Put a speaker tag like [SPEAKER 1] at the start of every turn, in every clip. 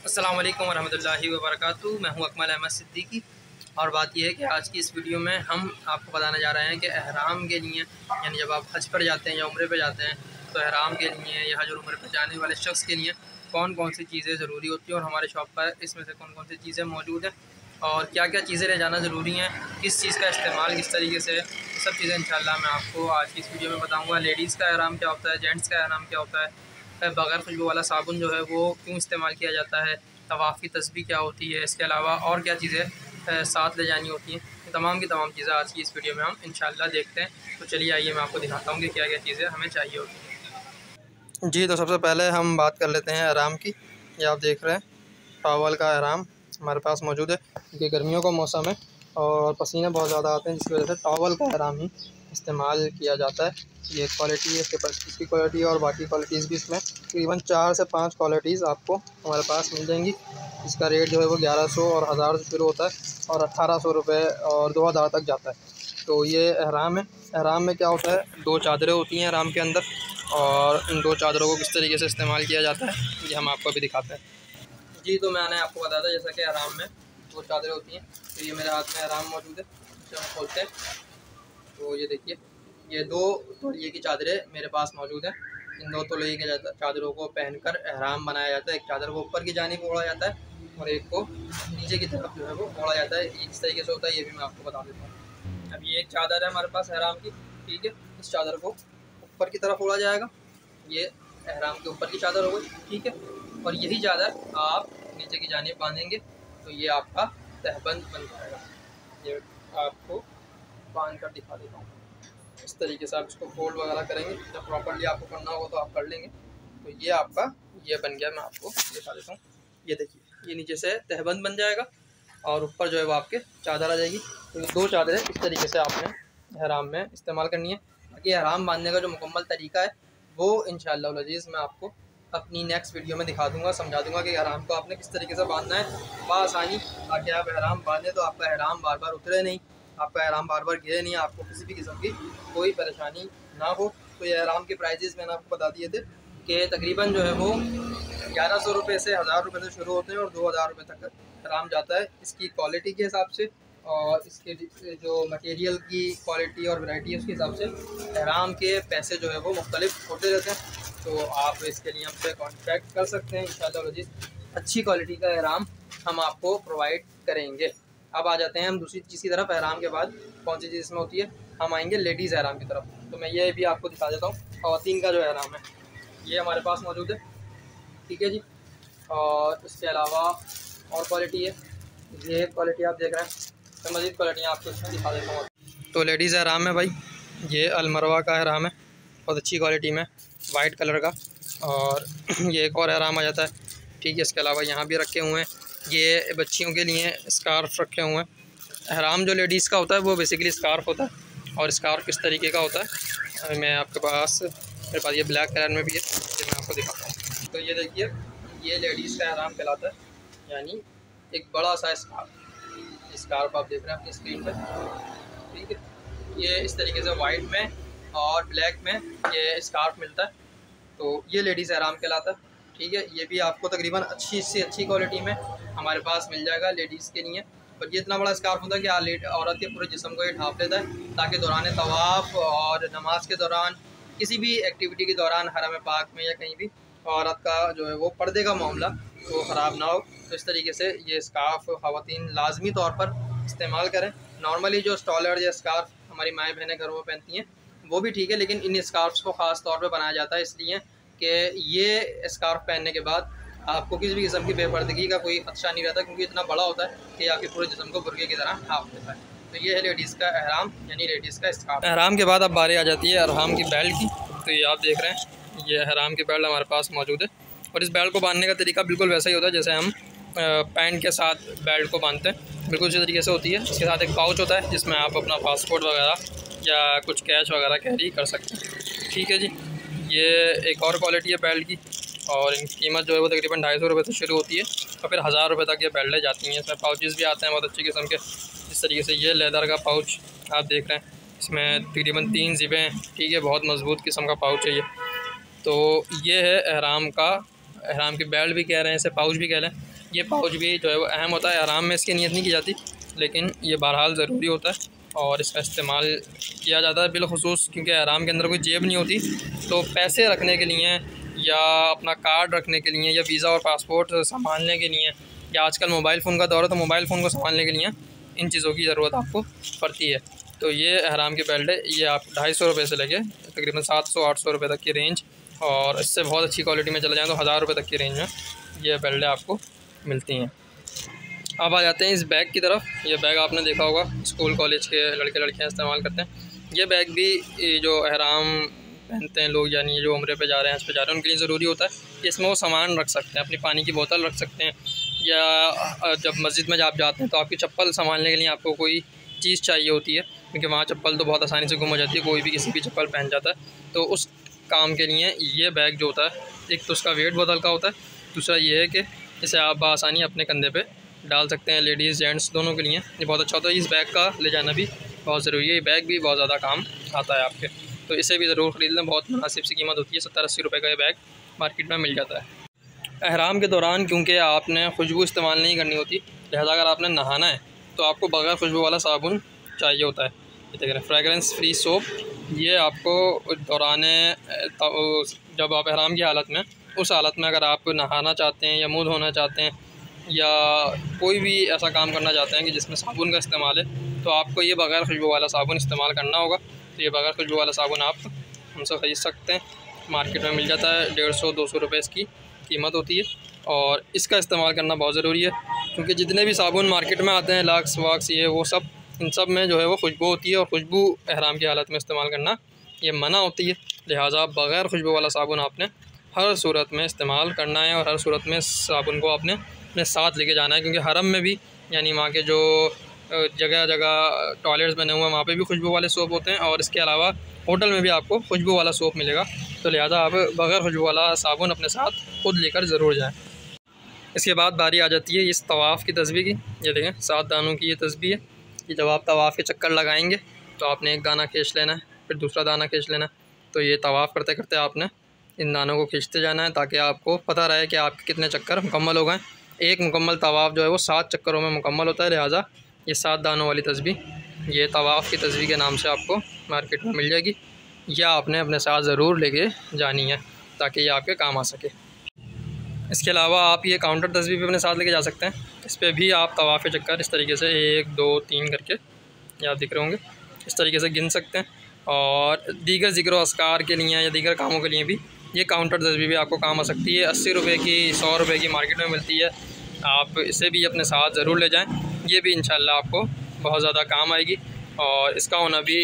[SPEAKER 1] अस्सलाम वालेकुम वरहमतुल्लाहि वबरकातुहू। मैं हूं अकमल अहमद सिद्दीकी और बात यह है कि आज की इस वीडियो में हम आपको बताने जा रहे हैं कि एहराम के लिए यानी जब आप हज पर जाते हैं या उम्रे पर जाते हैं तो एहराम के लिए या हज और उम्रे पर जाने वाले शख्स के लिए कौन कौन सी चीज़ें ज़रूरी होती हैं और हमारे शॉप पर इसमें से कौन कौन सी चीज़ें मौजूद हैं और क्या क्या चीज़ें ले जाना ज़रूरी हैं, किस चीज़ का इस्तेमाल किस तरीके से, सब चीज़ें इंशाल्लाह मैं आपको आज की इस वीडियो में बताऊँगा। लेडीज़ का एहराम क्या होता है, जेंट्स का एहराम क्या होता है, बग़ैर खुशबू वाला साबुन जो है वो क्यों इस्तेमाल किया जाता है, तवाफ़ की तस्बीह क्या होती है, इसके अलावा और क्या चीज़ें साथ ले जानी होती हैं। तमाम की तमाम चीज़ें आज की इस वीडियो में हम इंशाल्लाह देखते हैं। तो चलिए आइए मैं आपको दिखाता हूँ कि क्या क्या चीज़ें हमें चाहिए होती हैं। जी, तो सबसे पहले हम बात कर लेते हैं एहराम की। ये आप देख रहे हैं टॉवल का एहराम हमारे पास मौजूद है क्योंकि गर्मियों का मौसम है और पसीने बहुत ज़्यादा आते हैं, जिसकी वजह से टॉवल का एहराम ही इस्तेमाल किया जाता है। ये क्वालिटी है, इसके पास इसकी क्वालिटी और बाकी क्वालिटीज़ भी इसमें तकरीबन 4 से 5 क्वालिटीज़ आपको हमारे पास मिल जाएंगी। इसका रेट जो है वो 1100 और 1000 से शुरू होता है और 1800 रुपये और 2000 तक जाता है। तो ये एहराम है। एहराम में क्या होता है, 2 चादरें होती हैं एहराम के अंदर और इन 2 चादरों को किस तरीके से इस्तेमाल किया जाता है ये हम आपको अभी दिखाते हैं। जी, तो मैंने आपको बताया था जैसा कि एहराम में 2 चादरें होती हैं। तो ये मेरे हाथ में एहराम मौजूद है, इसे हम खोलते हैं तो ये देखिए ये 2 तौलिए की चादरें मेरे पास मौजूद हैं। इन 2 तौलिए की चादरों को पहनकर एहराम बनाया जाता है। एक चादर को ऊपर की जानिब ओढ़ा जाता है और एक को नीचे की तरफ जो है वो ओढ़ा जाता है। इस तरीके से होता है, ये भी मैं आपको बता देता हूँ। अब ये एक चादर है हमारे पास एहराम की, ठीक है। इस चादर को ऊपर की तरफ ओढ़ा जाएगा, ये एहराम के ऊपर की चादर हो गई, ठीक है। और यही चादर आप नीचे की जानिब बांधेंगे तो ये आपका तहबंद बन जाएगा। ये आपको बांध कर दिखा देता हूँ। इस तरीके से आप इसको फोल्ड वगैरह करेंगे, जब प्रॉपर्ली आपको करना होगा तो आप कर लेंगे। तो ये आपका ये बन गया, मैं आपको दिखा देता हूँ। ये देखिए ये नीचे से तहबंद बन जाएगा और ऊपर जो है वो आपके चादर आ जाएगी। तो ये 2 चादरें इस तरीके से आपने एहराम में इस्तेमाल करनी है। बाकी एहराम बांधने का जो मुकम्मल तरीका है वो इंशाअल्लाह अज़ीज़ मैं आपको अपनी नेक्स्ट वीडियो में दिखा दूँगा, समझा दूँगा कि एहराम को आपने किस तरीके से बांधना है बआसानी, ताकि आप एहराम बांधें तो आपका एहराम बार बार उतरे नहीं, आपका एहराम बार बार गिरे नहीं, आपको किसी भी किस्म की कोई परेशानी ना हो। तो ये एहराम के प्राइजेज़ मैंने आपको बता दिए थे कि तकरीबन जो है वो 1100 रुपये से 1000 रुपये से शुरू होते हैं और 2000 रुपये तक एहराम जाता है। इसकी क्वालिटी के हिसाब से और इसके जो मटेरियल की क्वालिटी और वैरायटी है उसके हिसाब से एहराम के पैसे जो है वो मुख्तलिफ होते रहते हैं। तो आप इसके लिए हमसे कांटेक्ट कर सकते हैं। इंशाअल्लाह अज़ीज़ अच्छी क्वालिटी का एहराम हम आपको प्रोवाइड करेंगे। अब आ जाते हैं हम दूसरी चीज़ की तरफ। एहराम के बाद कौन सी चीज़ इसमें होती है, हम आएंगे लेडीज़ एहराम की तरफ। तो मैं ये भी आपको दिखा देता हूँ। ख़वातीन का जो एहराम है ये हमारे पास मौजूद है, ठीक है जी। और इसके अलावा और क्वालिटी है, ये क्वालिटी आप देख रहे हैं। तो मज़ीद क्वालिटी आपको इसमें दिखा देता हूँ। तो लेडीज़ एहराम है भाई, ये अलमरवा का एहराम है, बहुत अच्छी क्वालिटी में, वाइट कलर का। और ये एक और एहराम आ जाता है, ठीक है। इसके अलावा यहाँ भी रखे हुए हैं, ये बच्चियों के लिए स्कार्फ़ रखे हुए हैं। एहराम जो लेडीज़ का होता है वो बेसिकली स्कार्फ़ होता है। और स्कार्फ़ किस तरीके का होता है मैं आपके पास, मेरे पास ये ब्लैक कलर में भी है, ये मैं आपको दिखाता हूँ। तो ये देखिए ये लेडीज़ का एहराम कहलाता है, यानी एक बड़ा सा स्कार्फ़ आप देख रहे हैं अपनी स्क्रीन पर, ठीक है। ये इस तरीके से वाइट में और ब्लैक में ये स्कार्फ़ मिलता है। तो ये लेडीज़ एहराम कहलाता है, ठीक है। ये भी आपको तकरीबन अच्छी से अच्छी क्वालिटी में हमारे पास मिल जाएगा लेडीज़ के लिए। और ये इतना बड़ा स्कार्फ़ होता है कि औरत के पूरे जिस्म को ये ढाँप लेता है, ताकि दौरान तवाफ़ और नमाज के दौरान, किसी भी एक्टिविटी के दौरान, हरम पाक में या कहीं भी औरत का जो है वो पर्दे का मामला वो ख़राब ना हो। तो इस तरीके से ये स्कार्फ़ ख़वातीन लाजमी तौर पर इस्तेमाल करें। नॉर्मली जो स्टॉलर या स्कार्फ़ हमारी माएँ बहनें घरों में पहनती हैं वो भी ठीक है, लेकिन इन स्कार्फ्स को ख़ास तौर पे बनाया जाता है इसलिए कि ये स्कार्फ़ पहनने के बाद आपको किसी भी किस्म की बेपर्दगी का कोई खदशा नहीं रहता, क्योंकि इतना बड़ा होता है कि आपके पूरे जिस्म को बुर्के की तरह ढाँप देता है। तो ये है लेडीज़ का एहराम, यानी लेडीज़ का स्कार्फ़। एहराम के बाद अब बारी आ जाती है एहराम की बेल्ट की। तो ये आप देख रहे हैं ये एहराम की बेल्ट हमारे पास मौजूद है। और इस बेल्ट को बांधने का तरीका बिल्कुल वैसा ही होता है जैसे हम पैंट के साथ बेल्ट को बांधते हैं, बिल्कुल उसी तरीके से होती है। इसके साथ एक पाउच होता है जिसमें आप अपना पासपोर्ट वगैरह या कुछ कैश वगैरह कैरी कर सकते हैं, ठीक है जी। ये एक और क्वालिटी है बेल्ट की और इनकी कीमत जो है वो तकरीबन 250 रुपये से शुरू होती है और फिर 1000 रुपये तक ये बेल्टें जाती हैं। इसमें पाउचेस भी आते हैं बहुत अच्छी किस्म के। इस तरीके से ये लेदर का पाउच आप देख रहे हैं, इसमें तकरीबन 3 ज़िपें हैं, ठीक है। बहुत मज़बूत किस्म का पाउच है ये। तो ये है एहराम का एहराम की बेल्ट भी कह रहे हैं, इसे पाउच भी कह रहे हैं। ये पाउच भी जो है वो अहम होता है, एहराम में इसकी नीयत नहीं की जाती, लेकिन ये बहरहाल ज़रूरी होता है और इसका इस्तेमाल किया जाता है बिलखुसूस, क्योंकि एहराम के अंदर कोई जेब नहीं होती, तो पैसे रखने के लिए या अपना कार्ड रखने के लिए या वीज़ा और पासपोर्ट संभालने के लिए, या आजकल मोबाइल फ़ोन का दौर है तो मोबाइल फ़ोन को संभालने के लिए इन चीज़ों की ज़रूरत आपको पड़ती है। तो ये एहराम की बेल्ट है, ये आप 250 रुपये से लेके तकरीबन 700-800 रुपये तक की रेंज, और इससे बहुत अच्छी क्वालिटी में चले जाएँ तो 1000 रुपये तक की रेंज में ये बेल्टें आपको मिलती हैं। अब आ जाते हैं इस बैग की तरफ। ये बैग आपने देखा होगा स्कूल कॉलेज के लड़के लड़कियां इस्तेमाल करते हैं। ये बैग भी जो एहराम पहनते हैं लोग, यानी जो उम्रे पे जा रहे हैं, हज पे जा रहे हैं, उनके लिए ज़रूरी होता है। इसमें वो सामान रख सकते हैं, अपनी पानी की बोतल रख सकते हैं, या जब मस्जिद में आप जाते हैं तो आपकी चप्पल संभालने के लिए आपको कोई चीज़ चाहिए होती है, क्योंकि वहाँ चप्पल तो बहुत आसानी से गुम हो जाती है, कोई भी किसी भी चप्पल पहन जाता है। तो उस काम के लिए ये बैग जो होता है, एक तो उसका वेट बहुत हल्का होता है, दूसरा ये है कि इसे आप बआसानी अपने कंधे पे डाल सकते हैं, लेडीज़ जेंट्स दोनों के लिए ये बहुत अच्छा होता है। इस बैग का ले जाना भी बहुत ज़रूरी है, ये बैग भी बहुत ज़्यादा काम आता है आपके, तो इसे भी ज़रूर ख़रीद लें। बहुत मुनासिब सी कीमत होती है, 70-80 रुपये का ये बैग मार्केट में मिल जाता है। एहराम के दौरान क्योंकि आपने खुशबू इस्तेमाल नहीं करनी होती, लिहाजा अगर आपने नहाना है तो आपको बगैर खुशबू वाला साबुन चाहिए होता है। ये देख रहे हैं फ्रेगरेंस फ्री सोप, ये आपको दौरान जब आप एहराम की हालत में, उस हालत में अगर आप नहाना चाहते हैं या मुँह धोना चाहते हैं या कोई भी ऐसा काम करना चाहते हैं कि जिसमें साबुन का इस्तेमाल है, तो आपको ये बगैर खुशबू वाला साबुन इस्तेमाल करना होगा। तो ये बगैर खुशबू वाला साबुन आप हमसे ख़रीद सकते हैं, मार्केट में मिल जाता है। 150-200 रुपये इसकी कीमत होती है, और इसका इस्तेमाल करना बहुत ज़रूरी है, क्योंकि जितने भी साबुन मार्केट में आते हैं, लाक्स वाक्स ये वो सब, इन सब में जो है वो खुशबू होती है, और खुशबू एहराम की हालत में इस्तेमाल करना ये मना होती है। लिहाजा बग़ैर खुशबू वाला साबुन आपने हर सूरत में इस्तेमाल करना है, और हर सूरत में साबुन को आपने अपने साथ लेके जाना है, क्योंकि हरम में भी, यानी वहाँ के जो जगह जगह टॉयलेट्स बने हुए हैं, वहाँ पे भी खुशबू वाले सोप होते हैं, और इसके अलावा होटल में भी आपको खुशबू वाला सोप मिलेगा। तो लिहाजा आप बग़ैर खुशबू वाला साबुन अपने साथ खुद लेकर ज़रूर जाएँ। इसके बाद बारी आ जाती है इस तवाफ़ की तस्बीह की। ये देखें 7 दानों की ये तस्बीह है कि जब आप तवाफ़ के चक्कर लगाएंगे तो आपने एक दाना खींच लेना है, फिर दूसरा दाना खींच लेना है। तो ये तवाफ़ करते करते आपने इन दानों को खींचते जाना है, ताकि आपको पता रहे कि आपके कितने चक्कर मुकम्मल हो गए। एक मुकम्मल तवाफ़ जो है वो 7 चक्करों में मुकम्मल होता है। लिहाजा ये 7 दानों वाली तस्बीह, ये तवाफ़ की तस्बीह के नाम से आपको मार्केट में मिल जाएगी, या आपने अपने साथ ज़रूर लेके जानी है ताकि ये आपके काम आ सके। इसके अलावा आप ये काउंटर तस्बीह भी अपने साथ लेके जा सकते हैं। इस पर भी आप तवाफ़ चक्कर इस तरीके से 1 2 3 करके, ये आप दिख रहे होंगे, इस तरीके से गिन सकते हैं। और दीगर ज़िक्र अस्कार के लिए या दीगर कामों के लिए भी ये काउंटर तस्बीह भी आपको काम आ सकती है। 80 रुपये की, 100 रुपये की मार्केट में मिलती है। आप इसे भी अपने साथ ज़रूर ले जाएँ, ये भी इंशाल्लाह आपको बहुत ज़्यादा काम आएगी, और इसका होना भी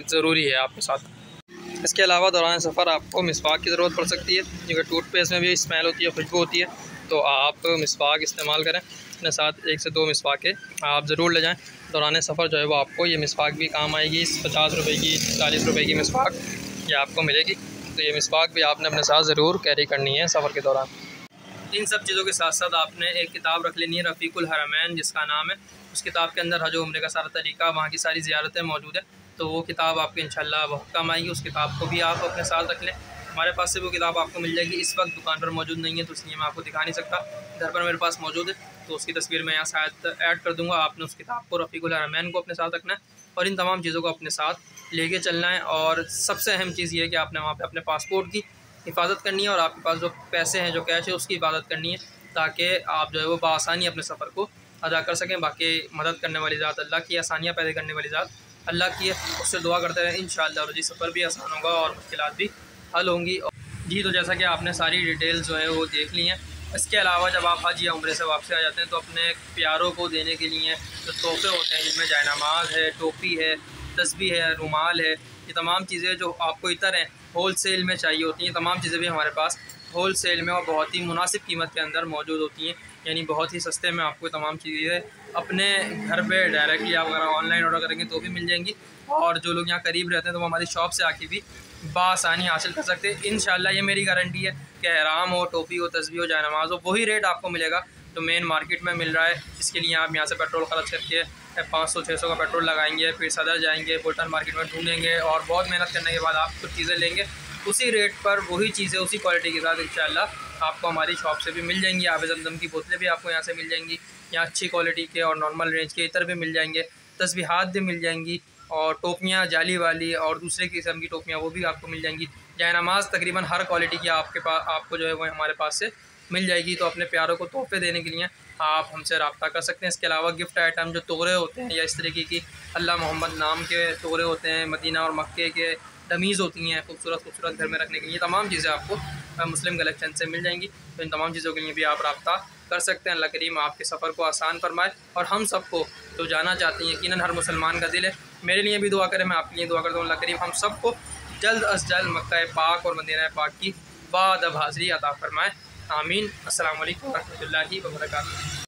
[SPEAKER 1] ज़रूरी है आपके साथ। इसके अलावा दौरान सफ़र आपको मिसवाक की ज़रूरत पड़ सकती है, क्योंकि टूथपेस्ट में भी स्मेल होती है, खुशबू होती है, तो आप मिसवाक इस्तेमाल करें। अपने साथ 1 से 2 मिसवाकें आप ज़रूर ले जाएं। दौरान सफ़र जो है वो आपको ये मिसवाक भी काम आएगी। 50 रुपये की, 40 रुपये की मिसवाक ये आपको मिलेगी। तो ये मिसवाक भी आपने अपने साथ ज़रूर कैरी करनी है सफ़र के दौरान। इन सब चीज़ों के साथ साथ आपने एक किताब रख लेनी है, रफ़ीकुल हरमैन जिसका नाम है। उस किताब के अंदर हज व उम्रे का सारा तरीका, वहाँ की सारी ज़ियारतें मौजूद है, तो वो किताब आपको इंशाल्लाह बहुत काम आएगी। उस किताब को भी आप अपने साथ रख लें। हमारे पास से वो किताब आपको मिल जाएगी। इस वक्त दुकान पर मौजूद नहीं है, तो इसलिए मैं आपको दिखा नहीं सकता। घर पर मेरे पास मौजूद है, तो उसकी तस्वीर मैं यहाँ शायद ऐड कर दूँगा। आपने उस किताब को, रफ़ीकुल हरमैन को अपने साथ रखना है, और इन तमाम चीज़ों को अपने साथ लेके चलना है। और सबसे अहम चीज़ ये है कि आपने वहाँ पर अपने पासपोर्ट की हिफाजत करनी है, और आपके पास जो पैसे हैं, जो कैश है, उसकी हिफाजत करनी है, ताकि आप जो है वो बआसानी अपने सफ़र को अदा कर सकें। बाकी मदद करने वाली ज़ात अल्लाह की, आसानियाँ पैदा करने वाली ज़ात अल्लाह की है, उससे दुआ करते रहें। इंशाअल्लाह और जी सफ़र भी आसान होगा और मुश्किलात भी हल होंगी। जी, तो जैसा कि आपने सारी डिटेल्स जो है वो देख ली हैं। इसके अलावा जब आप हज या उम्रे से वापसी आ जाते हैं, तो अपने प्यारों को देने के लिए जो तोहफ़े होते हैं, जिनमें जायनमाज़ है, टोपी है, तस्बीह है, रुमाल है, ये तमाम चीज़ें जो आपको इतर हैं होल सेल में चाहिए होती हैं, तमाम चीज़ें भी हमारे पास होल सेल में और बहुत ही मुनासिब कीमत के अंदर मौजूद होती हैं। यानी बहुत ही सस्ते में आपको तमाम चीज़ें अपने घर पे डायरेक्टली आप अगर ऑनलाइन ऑर्डर करेंगे तो भी मिल जाएंगी, और जो लोग यहाँ करीब रहते हैं तो वो हमारी शॉप से आके भी बआसानी हासिल कर सकते हैं। इंशाल्लाह ये मेरी गारंटी है कि एहराम हो, टोपी हो, तस्बीह हो, जायनमाज़ हो, वही रेट आपको मिलेगा जो मेन मार्केट में मिल रहा है। इसके लिए आप यहाँ से पेट्रोल खर्च करके 500-600 का पेट्रोल लगाएंगे, फिर सदर जाएंगे, बुल्टन मार्केट में ढूंढेंगे, और बहुत मेहनत करने के बाद आप कुछ चीज़ें लेंगे उसी रेट पर, वही चीज़ें उसी क्वालिटी के साथ इंशाल्लाह आपको हमारी शॉप से भी मिल जाएंगी। आब ज़मज़म की बोतलें भी आपको यहाँ से मिल जाएंगी। यहाँ अच्छी क्वालिटी के और नॉर्मल रेंज के इतर भी मिल जाएंगे, तस्बीहात भी मिल जाएंगी, और टोपियाँ जाली वाली और दूसरे किस्म की टोपियाँ वो भी आपको मिल जाएंगी। जयनमाज़ तकरीबन हर क्वालिटी की आपको जो है वो हमारे पास से मिल जाएगी। तो अपने प्यारों को तोहफे देने के लिए आप हमसे रब्ता कर सकते हैं। इसके अलावा गिफ्ट आइटम जो तोरे होते हैं या इस तरीके की अल्लाह मोहम्मद नाम के तोरे होते हैं, मदीना और मक्के के डमीज़ होती हैं खूबसूरत खूबसूरत घर में रखने के लिए, तमाम चीज़ें आपको मुस्लिम कलेक्शन से मिल जाएंगी। तो इन तमाम चीज़ों के लिए भी आप रब्ता कर सकते हैं। अल्लाह करीम आपके सफ़र को आसान फरमाए और हम सबको जो जाना चाहते हैं, यकीनन हर मुसलमान का दिल है, मेरे लिए भी दुआ करें, मैं आपके लिए दुआ करता हूँ। अल्लाह करीम हम सबको जल्द अज जल्द मक्का पाक और मदीना पाक की बाद अब हाज़िरी अता फरमाए। आमीन। अस्सलामु अलैकुम व रहमतुल्लाहि व बरकातुहू।